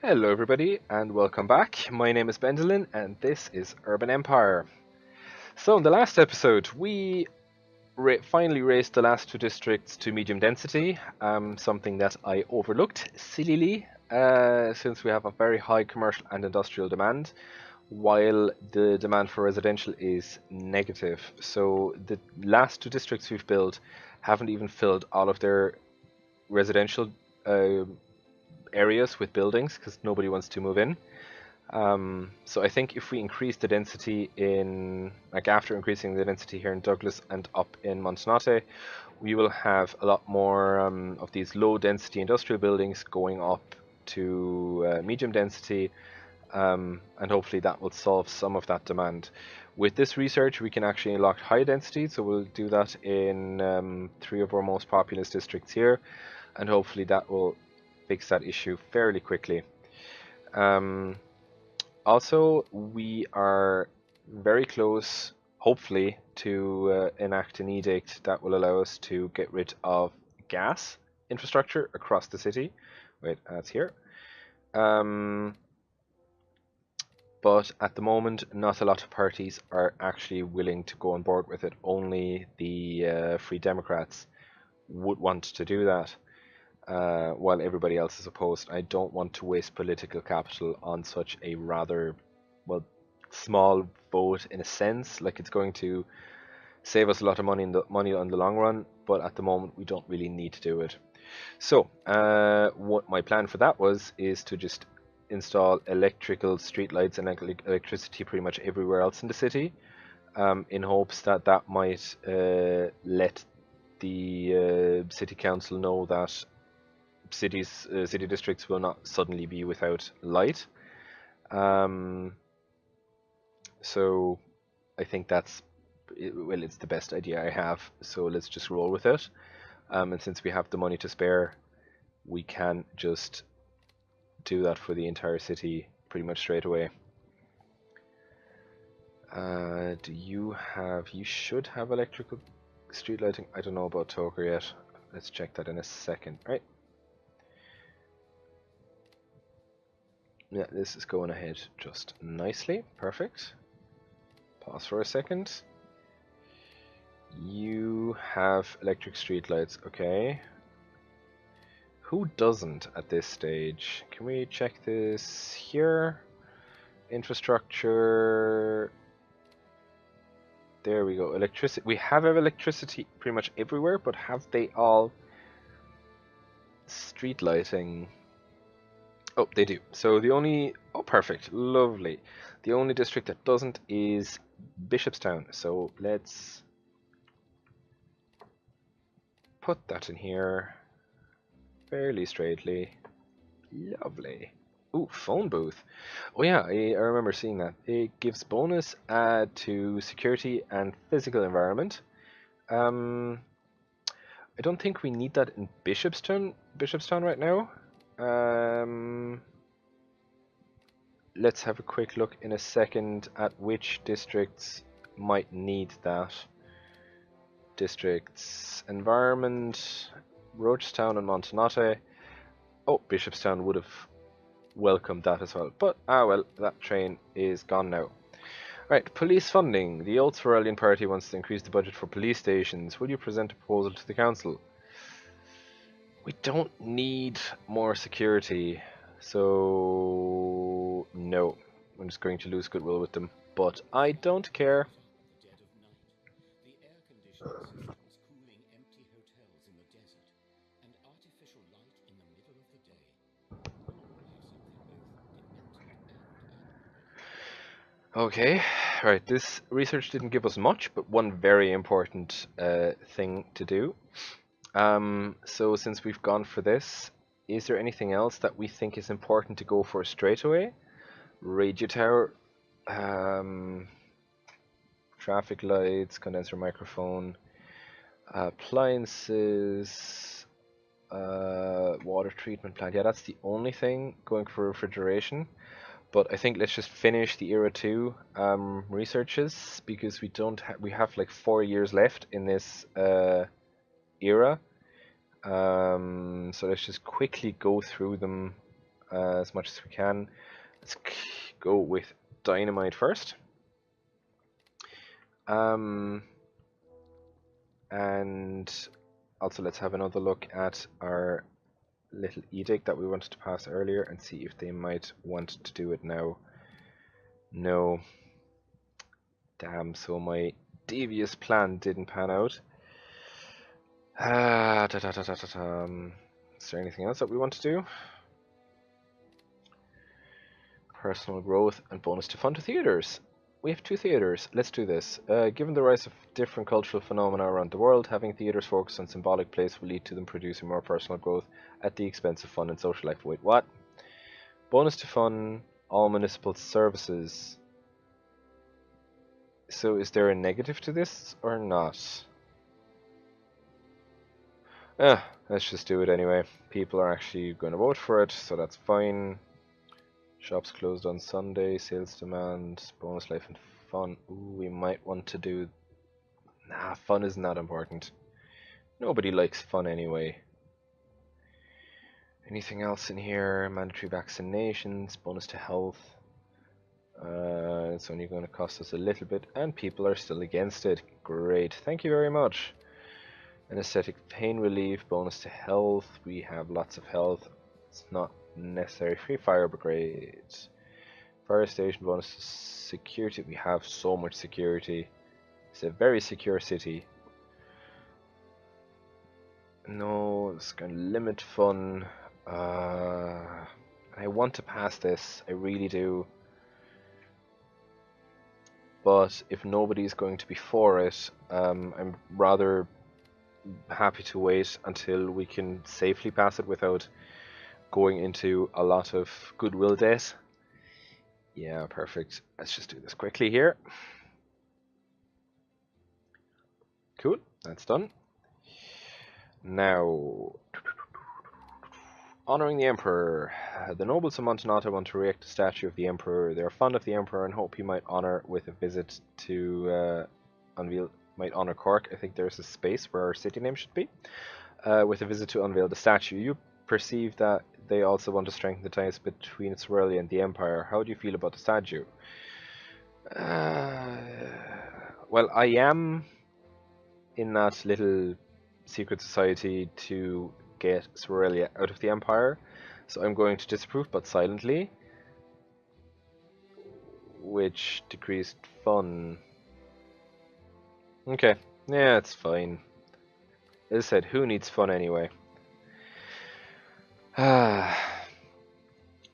Hello, everybody, and welcome back. My name is Bendolin, and this is Urban Empire. So, in the last episode, we finally raised the last two districts to medium density, something that I overlooked sillily, since we have a very high commercial and industrial demand, while the demand for residential is negative. So, the last two districts we've built haven't even filled all of their residential uh, areas with buildings because nobody wants to move in. So I think if we increase the density in, like after increasing the density here in Douglas and up in Montenotte, we will have a lot more of these low density industrial buildings going up to medium density, and hopefully that will solve some of that demand. With this research, we can actually unlock high density, so we'll do that in three of our most populous districts here, and hopefully that will fix that issue fairly quickly. Um, Also, we are very close, hopefully, to enact an edict that will allow us to get rid of gas infrastructure across the city. Wait, that's here. Um, but at the moment, not a lot of parties are actually willing to go on board with it. Only the Free Democrats would want to do that, while everybody else is opposed. I don't want to waste political capital on such a rather, well, small vote in a sense. Like it's going to save us a lot of money in the long run, but at the moment we don't really need to do it. So, what my plan for that was is to just install electrical streetlights and electricity pretty much everywhere else in the city, in hopes that that might let the city council know that city districts will not suddenly be without light. Um, so I think well, it's the best idea I have. So let's just roll with it. And since we have the money to spare, we can just do that for the entire city pretty much straight away. Do you have? You should have electrical street lighting. I don't know about Toker yet. Let's check that in a second. All right. Yeah, this is going ahead just nicely. Perfect. Pause for a second. You have electric streetlights, okay. Who doesn't at this stage? Can we check this here? Infrastructure. There we go. Electricity. We have electricity pretty much everywhere, but have they all street lighting? Oh, they do. So the only... Oh, perfect. Lovely. The only district that doesn't is Bishopstown. So let's put that in here fairly straightly. Lovely. Ooh, phone booth. Oh yeah, I remember seeing that. It gives bonus to security and physical environment. Um, I don't think we need that in Bishopstown right now. Um, let's have a quick look in a second at which districts might need that. Districts, environment, Rochestown and Montenotte. Oh, Bishopstown would have welcomed that as well. But, well, that train is gone now. Right, police funding. The Oaths Rebellion Party wants to increase the budget for police stations. Will you present a proposal to the council? We don't need more security, so no. I'm just going to lose goodwill with them. But I don't care. Okay, right, this research didn't give us much, but one very important thing to do. So since we've gone for this, is there anything else that we think is important to go for straight away? Radio tower, um, traffic lights, condenser microphone, appliances, water treatment plant. Yeah, that's the only thing going for refrigeration. But I think let's just finish the era 2 researches because we have like 4 years left in this era. So let's just quickly go through them as much as we can. Let's go with dynamite first. And also let's have another look at our little edict that we wanted to pass earlier and see if they might want to do it now. No. Damn, so my devious plan didn't pan out. Is there anything else that we want to do? Personal growth and bonus to fund to theatres. We have 2 theatres. Let's do this. Given the rise of different cultural phenomena around the world, having theatres focus on symbolic place will lead to them producing more personal growth at the expense of fun and social life. Wait, what? Bonus to fund all municipal services. So is there a negative to this or not? Let's just do it anyway. People are actually going to vote for it, so that's fine. Shops closed on Sunday, sales demand, bonus life and fun. Ooh, we might want to do... Nah, fun is not important. Nobody likes fun anyway. Anything else in here? Mandatory vaccinations, bonus to health. It's only going to cost us a little bit, and people are still against it. Great, thank you very much. Anesthetic pain relief, bonus to health. We have lots of health. It's not necessary. Free fire brigades. Fire station bonus to security. We have so much security. It's a very secure city. No, it's going to limit fun. I want to pass this. I really do. But if nobody's going to be for it, I'm rather happy to wait until we can safely pass it without going into a lot of goodwill debt. Yeah, perfect. Let's just do this quickly here. Cool, that's done. Now, honoring the Emperor. The nobles of Montanata want to erect a statue of the Emperor. They are fond of the Emperor and hope he might honor with a visit to might honor Cork. I think there's a space where our city name should be. With a visit to unveil the statue. You perceive that they also want to strengthen the ties between Sorelli and the Empire. How do you feel about the statue? Well, I am in that little secret society to get Sorelli out of the Empire, so I'm going to disapprove, but silently, which decreased fun. Okay, yeah, it's fine. As I said, who needs fun anyway?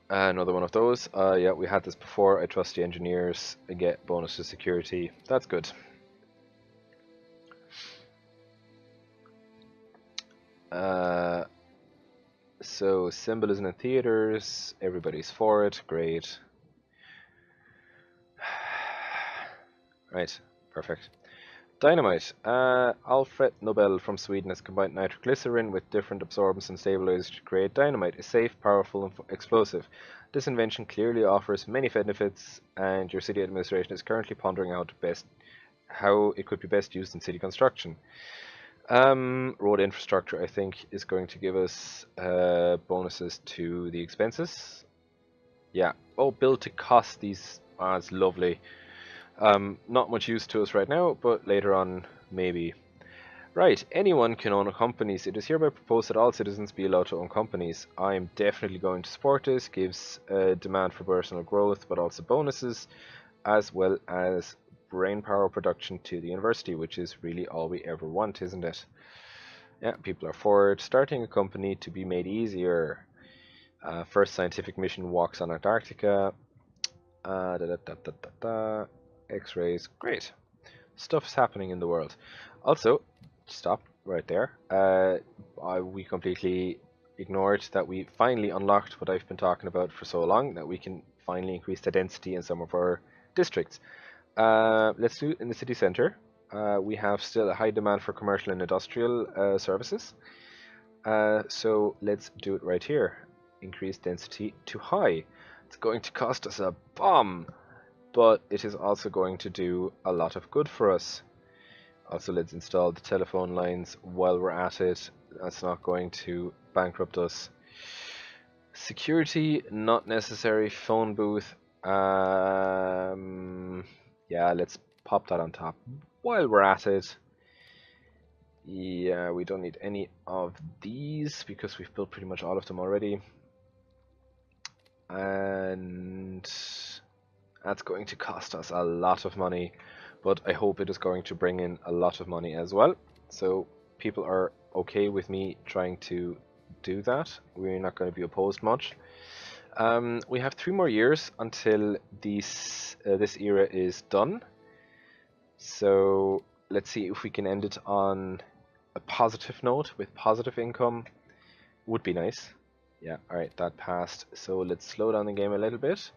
Another one of those. Yeah, we had this before. I trust the engineers and get bonus to security. That's good. So symbolism in theaters. Everybody's for it. Great. Right. Perfect. Dynamite. Alfred Nobel from Sweden has combined nitroglycerin with different absorbents and stabilizers to create dynamite. It's safe, powerful, and explosive. This invention clearly offers many benefits, and your city administration is currently pondering how it could be best used in city construction. Road infrastructure, I think, is going to give us bonuses to the expenses. Yeah. Oh, build to cost these. That's lovely. Not much use to us right now, but later on, maybe. Right, anyone can own companies. It is hereby proposed that all citizens be allowed to own companies. I'm definitely going to support this. Gives demand for personal growth, but also bonuses, as well as brain power production to the university, which is really all we ever want, isn't it? Yeah, people are for it. Starting a company to be made easier. First scientific mission walks on Antarctica. X-rays, great. Stuff's happening in the world. Also, stop right there. We completely ignored that we finally unlocked what I've been talking about for so long, that we can finally increase the density in some of our districts. Let's do it in the city center. We have still a high demand for commercial and industrial services. So let's do it right here. Increase density to high. It's going to cost us a bomb, but it is also going to do a lot of good for us. Also, let's install the telephone lines while we're at it. That's not going to bankrupt us. Security, not necessary. Phone booth. Yeah, let's pop that on top. While we're at it, yeah, we don't need any of these because we've built pretty much all of them already. And that's going to cost us a lot of money, but I hope it is going to bring in a lot of money as well. So people are okay with me trying to do that. We're not going to be opposed much. We have 3 more years until this era is done. So let's see if we can end it on a positive note with positive income. Would be nice. Yeah, alright, that passed. So let's slow down the game a little bit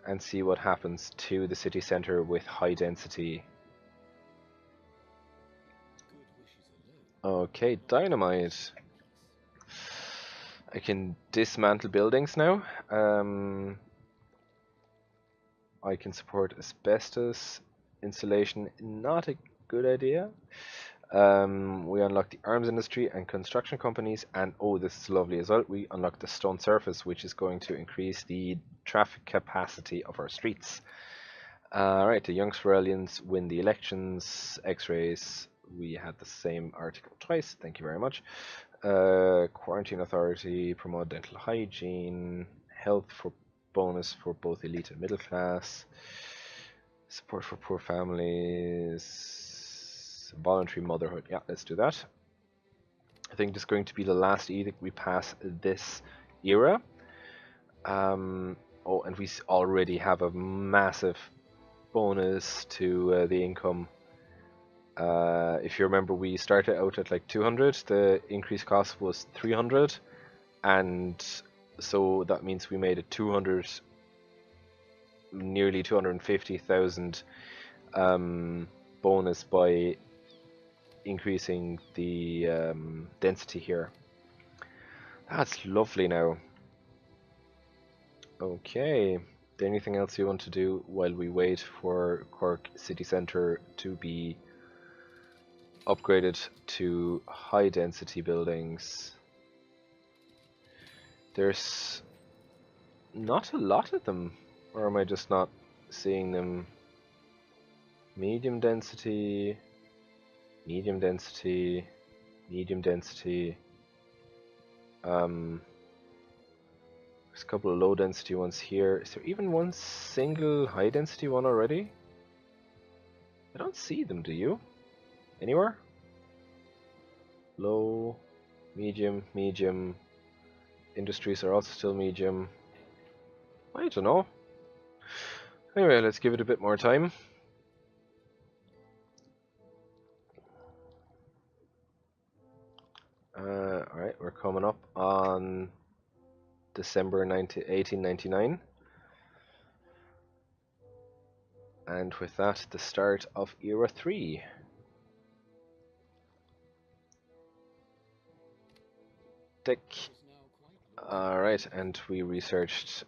and see what happens to the city center with high density. Okay, dynamite. I can dismantle buildings now. I can support asbestos installation. Not a good idea. We unlock the arms industry and construction companies, and oh, this is lovely as well. We unlock the stone surface, which is going to increase the traffic capacity of our streets. Alright, the Young Sorelians win the elections. X-rays, we had the same article twice. Thank you very much. Quarantine authority, promote dental hygiene, health for bonus for both elite and middle class, support for poor families, voluntary motherhood. Yeah, let's do that. I think this is going to be the last edict we pass this era. Oh, and we already have a massive bonus to the income. If you remember, we started out at like 200. The increased cost was 300, and so that means we made a 200, nearly 250,000 bonus by increasing the density here. That's lovely now. Okay. Anything else you want to do while we wait for Cork City Centre to be upgraded to high density buildings? There's not a lot of them, or am I just not seeing them? Medium density, medium density, medium density. There's a couple of low density ones here. Is there even one single high density one already? I don't see them, do you? Anywhere? Low, medium, medium. Industries are also still medium. I don't know. Anyway, let's give it a bit more time. Alright, we're coming up on December 1899. And with that, the start of Era 3. Tick. Alright, and we researched.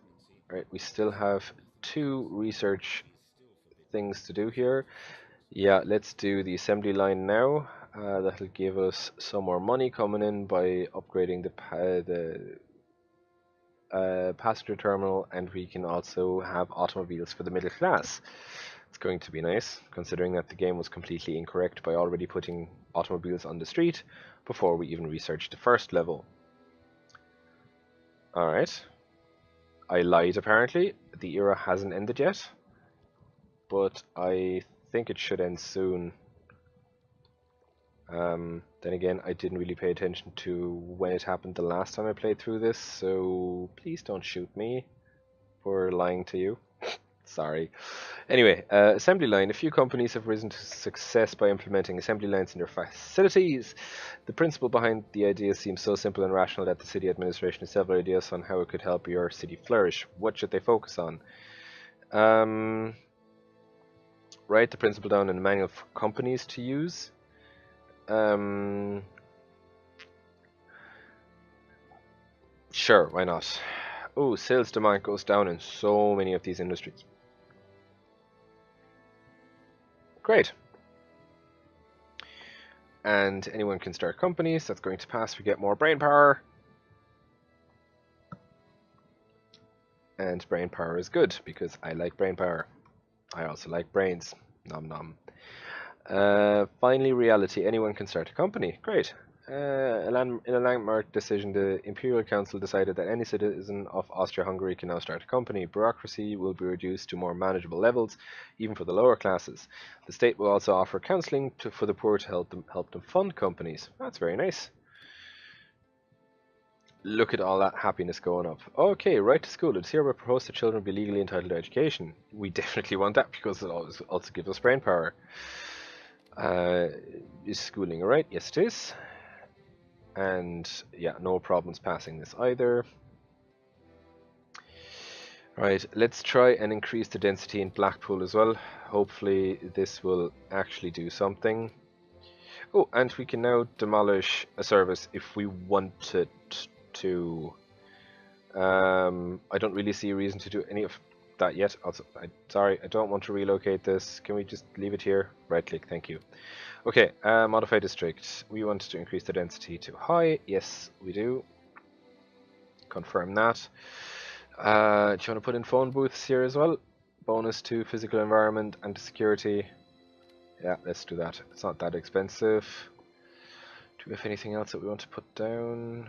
Alright, we still have 2 research things to do here. Yeah, let's do the assembly line now. That'll give us some more money coming in by upgrading the passenger terminal, and we can also have automobiles for the middle class. It's going to be nice, considering that the game was completely incorrect by already putting automobiles on the street before we even researched the first level. Alright. I lied apparently. The era hasn't ended yet, but I think it should end soon. Then again, I didn't really pay attention to when it happened the last time I played through this, so please don't shoot me for lying to you. Sorry. Anyway, assembly line. A few companies have risen to success by implementing assembly lines in their facilities. The principle behind the idea seems so simple and rational that the city administration has several ideas on how it could help your city flourish. What should they focus on? Write the principle down in a manual for companies to use. Sure, why not? Oh, sales demand goes down in so many of these industries. Great. And anyone can start companies. That's going to pass. We get more brain power. And brain power is good because I like brain power. I also like brains. Nom nom. Finally, reality. Anyone can start a company. Great. In a landmark decision, the Imperial Council decided that any citizen of Austria-Hungary can now start a company. Bureaucracy will be reduced to more manageable levels, even for the lower classes. The state will also offer counseling for the poor to help them fund companies. That's very nice. Look at all that happiness going up. Okay, right to school. It's hereby proposed that children be legally entitled to education. We definitely want that because it also gives us brain power. Is schooling alright? Yes, it is. And yeah, no problems passing this either. Right, let's try and increase the density in Blackpool as well. Hopefully this will actually do something. Oh, and we can now demolish a service if we wanted to. I don't really see a reason to do any of that yet. Also, sorry, I don't want to relocate this. Can we just leave it here? Right click, thank you. Okay, modify district. We want to increase the density to high. Yes, we do. Confirm that. Do you want to put in phone booths here as well? Bonus to physical environment and to security. Yeah, let's do that. It's not that expensive. Do we have anything else that we want to put down?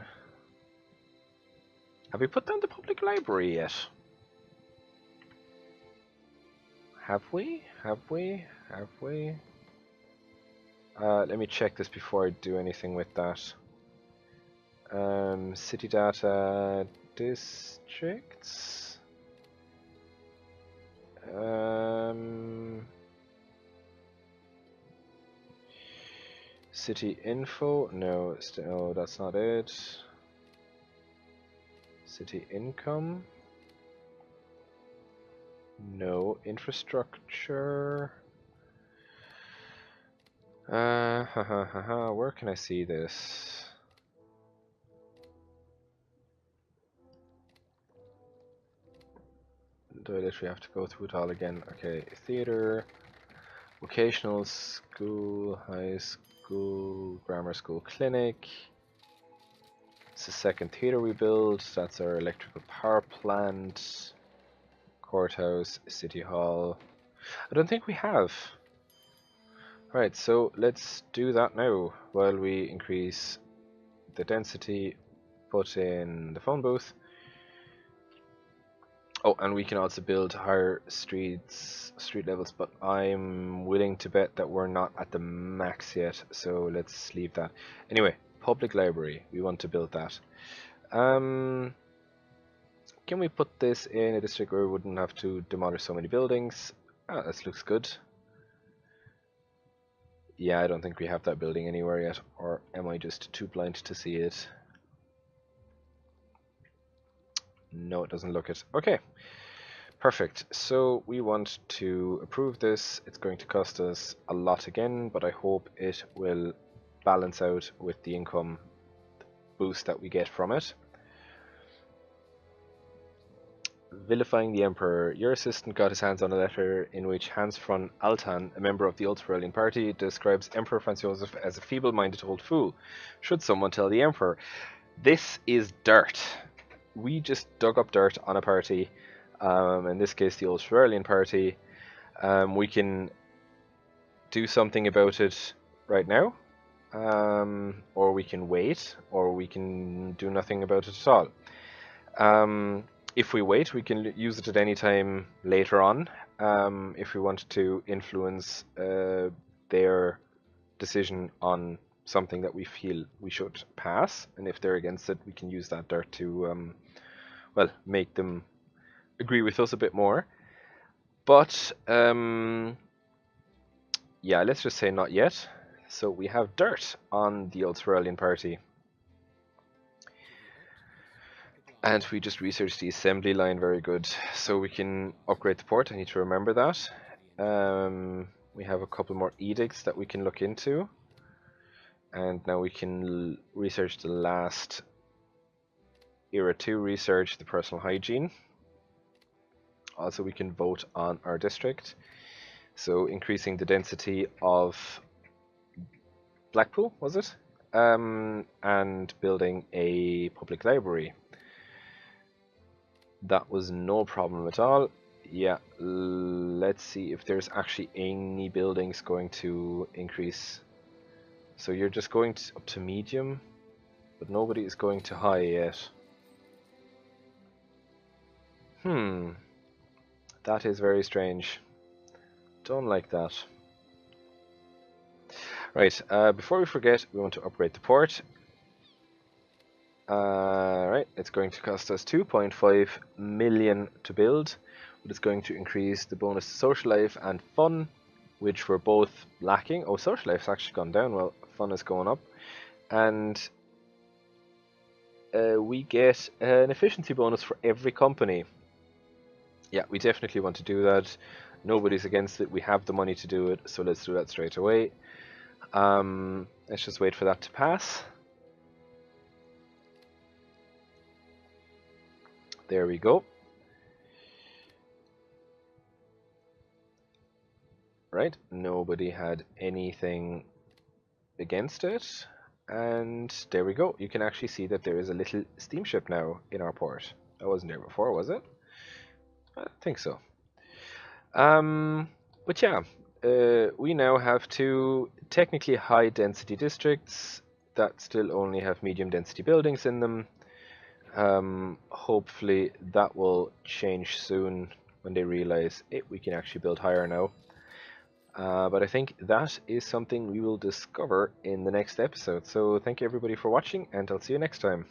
Have we put down the public library yet? Have we? Have we? Have we? Let me check this before I do anything with that. City data districts. City info. No, no, that's not it. City income. No. Infrastructure. Where can I see this? Do I literally have to go through it all again? Okay, theater, vocational school, high school, grammar school, clinic. It's the second theater we built. That's our electrical power plant, courthouse, city hall. I don't think we have. Right, so let's do that now while we increase the density, put in the phone booth. Oh, and we can also build higher street levels, but I'm willing to bet that we're not at the max yet, so let's leave that. Anyway, public library, we want to build that. Can we put this in a district where we wouldn't have to demolish so many buildings? Ah, this looks good. Yeah, I don't think we have that building anywhere yet, or am I just too blind to see it? No, it doesn't look it. Okay, perfect. So we want to approve this. It's going to cost us a lot again, but I hope it will balance out with the income boost that we get from it. Vilifying the Emperor. Your assistant got his hands on a letter in which Hans von Altan, a member of the Ultra-Rebellion Party, describes Emperor Franz Josef as a feeble-minded old fool. Should someone tell the Emperor? This is dirt. We just dug up dirt on a party, in this case the Ultra-Rebellion Party. We can do something about it right now, or we can wait, or we can do nothing about it at all. If we wait, we can use it at any time later on, if we want to influence their decision on something that we feel we should pass, and if they're against it, we can use that dirt to, well, make them agree with us a bit more. But, yeah, let's just say not yet. So we have dirt on the Ultra-Rebellion Party. And we just researched the assembly line, very good. So we can upgrade the port, I need to remember that. We have a couple more edicts that we can look into. And now we can research the last Era 2 research, the personal hygiene. Also we can vote on our district. So increasing the density of Blackpool, was it? And building a public library. That was no problem at all. Yeah, let's see if there's actually any buildings going to increase. So you're just going up to medium, but nobody is going to high yet. That is very strange. Don't like that. Right, before we forget, we want to upgrade the port. Right, it's going to cost us 2.5 million to build, but it's going to increase the bonus to social life and fun, which were both lacking. Oh, social life's actually gone down, well, fun is going up. And we get an efficiency bonus for every company. Yeah, we definitely want to do that. Nobody's against it. We have the money to do it, so let's do that straight away. Let's just wait for that to pass. There we go. Right, nobody had anything against it. And there we go. You can actually see that there is a little steamship now in our port. That wasn't there before, was it? I think so. But yeah, we now have two technically high density districts that still only have medium density buildings in them. Hopefully that will change soon when they realize we can actually build higher now. But I think that is something we will discover in the next episode. So thank you everybody for watching, and I'll see you next time.